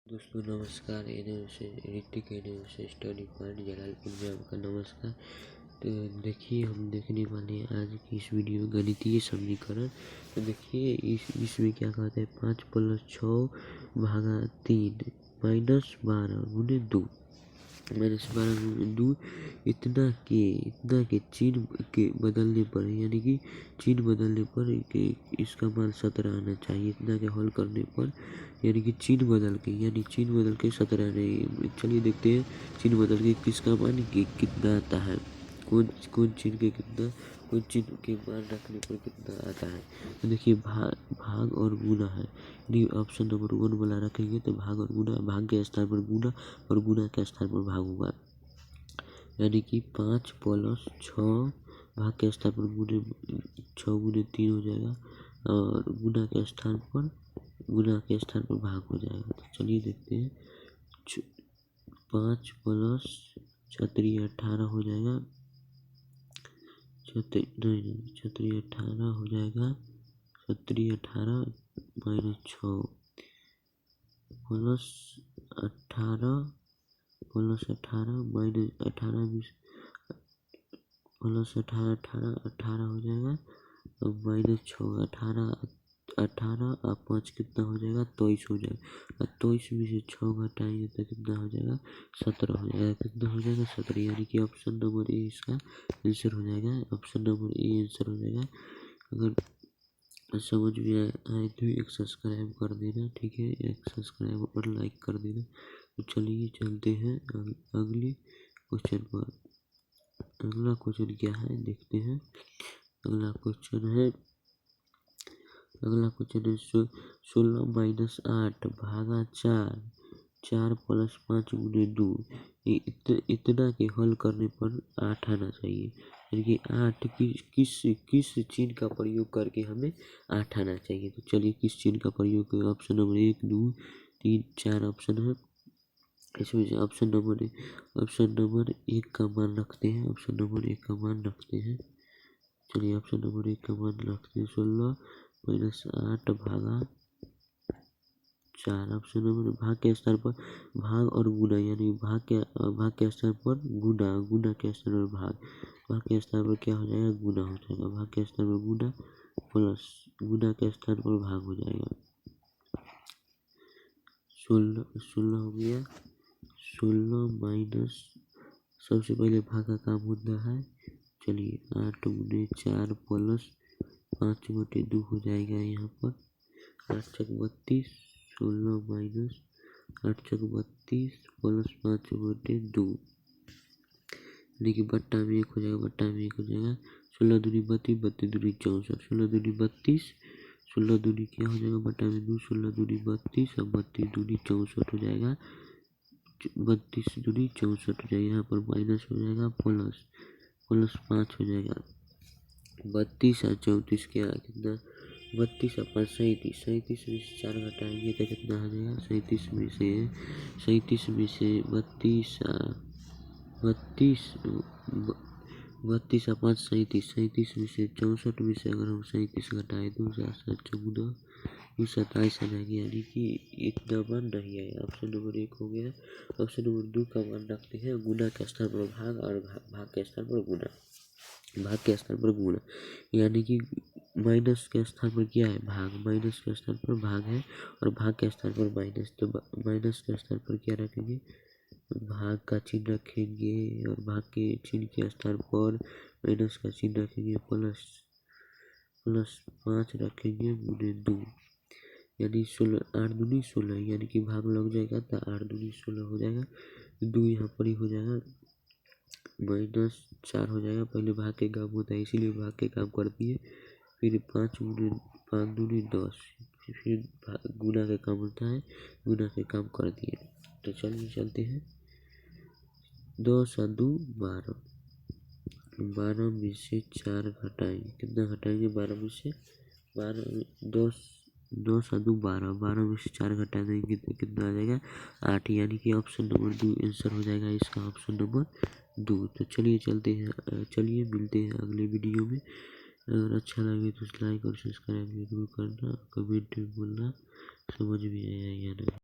दोस्तों नमस्कार। Hrithik study point Jalalpur में आपका नमस्कार। तो देखिए हम देखने वाले हैं आज की इस वीडियो में गणितीय समीकरण। तो देखिए इसमें क्या कहते हैं 5 + 6 भागा 3 -12 गुने 2 -12 गुने 2 इतना के चिन्ह के बदलने पर यानी कि चिन्ह बदलने पर इसका मान 17 आना चाहिए। इतना के हल करने पर यानी कि चिन्ह बदल के 17 नहीं। चलिए देखते हैं चिन्ह बदल के किसका मान कितना आता है, कौन चिन्ह के कितना, कौन चिन्ह के मान रखने पर कितना आता है। तो देखिए भाग और गुना है। यदि ऑप्शन नंबर 1 वाला रखेंगे तो भाग और गुना, भाग के स्थान पर गुना और गुना के स्थान पर भाग होगा। यानी कि 5 + 6 भाग के स्थान पर 6 गुने 3 हो जाएगा और गुना के स्थान पर भाग हो जाएगा। तो चलिए देखते हैं 5 + 6 × 18 हो जाएगा। 18 हो जाएगा। 18 - 6 + 18 + 18 - 18 + 18 हो जाएगा और -6 18 और 5 कितना हो जाएगा 23 हो जाएगा। और 23 में से 6 घटाएंगे तो कितना हो जाएगा 17 हो जाएगा। कितना हो जाएगा 17, यानी कि ऑप्शन नंबर ए इसका आंसर हो जाएगा। ऑप्शन नंबर ए आंसर हो जाएगा। अगर समझ में आए तो एक सब्सक्राइब कर देना, ठीक है, एक सब्सक्राइब और लाइक कर देना। तो चलिए चलते हैं अगले क्वेश्चन पर। अगला क्वेश्चन क्या है देखते हैं। अगला क्वेश्चन है 16 - 8 भागा 4 4 + 5 गुने 2 इतना के हल करने पर 8 आना चाहिए। यानी कि 8 किस चिन्ह का प्रयोग करके हमें 8 आना चाहिए। तो चलिए किस चिन्ह का प्रयोग करें। ऑप्शन नंबर 1 2 3 4 ऑप्शन है। इसमें से ऑप्शन नंबर 1 का मान रखते हैं। ऑप्शन नंबर 1 का मान रखते हैं। चलिए ऑप्शन नंबर 1 का मान रखते हैं 16 - 8 भागा 4। ऑप्शन नंबर भाग के स्थान पर भाग और गुना, यानी भाग के स्थान पर गुना के स्थान पर भाग के स्थान पर क्या हो जाएगा गुना हो जाएगा। भाग के स्थान पर गुना प्लस गुना के स्थान पर भाग हो जाएगा। 16 हो गया। 16 - सबसे पहले भाग का काम होता है। चलिए 8 गुने 4 प्लस 5/2 हो जाएगा। यहाँ पर 8 × 32 16 - 8 × 32 प्लस 5/2 यानी कि बट्टा में 1 हो जाएगा। बट्टा में 1 हो जाएगा। 16 दूनी 32 32 दूनी 64 16 दूनी 32 16 दूनी क्या हो जाएगा बट्टा में 2 16 दूनी 32 और 32 दूनी 64 हो जाएगा। 32 दूनी 64 हो जाएगा। यहाँ पर माइनस हो जाएगा प्लस 5 हो जाएगा। 32 और 34 क्या कितना 32 और 5 37 37 में से 4 घटाएंगे तो कितना आ जाएगा 37 में से 32 और 5 37 में से 64 में से अगर हम 37 घटाए तो 27 आ जाएगी। यानी कि इतना मान नहीं आया। ऑप्शन नंबर 1 हो गया। ऑप्शन नंबर 2 का मान रखते हैं गुना के स्थान पर भाग और भाग के स्थान पर गुना। भाग के स्थान पर गुना यानी कि माइनस के स्थान पर क्या है भाग, माइनस के स्थान पर भाग है और भाग के स्थान पर माइनस। तो माइनस के स्थान पर क्या रखेंगे भाग का चिन्ह रखेंगे और भाग के चिन्ह के स्थान पर माइनस का चिन्ह रखेंगे प्लस 5 रखेंगे गुने 2 यानी 16 8 दूनी 16 यानी कि भाग लग जाएगा तो 8 दूनी 16 हो जाएगा। 2 यहाँ पर ही हो जाएगा -4 हो जाएगा। पहले भाग के काम होता है इसीलिए भाग के काम कर दिए। फिर 5 दूनी 10 फिर गुना के काम होता है, गुना के काम कर दिए। तो चलिए चलते हैं 10 और 2 12 12 में से 4 घटाएंगे कितना घटाएंगे 12 में से 10 और 2 12 में से 4 घटा देंगे तो कितना आ जाएगा 8 यानी कि ऑप्शन नंबर 2 आंसर हो जाएगा इसका। Option number 2। तो चलिए चलते हैं, चलिए मिलते हैं अगले वीडियो में। अगर अच्छा लगे तो लाइक और सब्सक्राइब जरूर करना, कमेंट में बोलना समझ में आया या नहीं।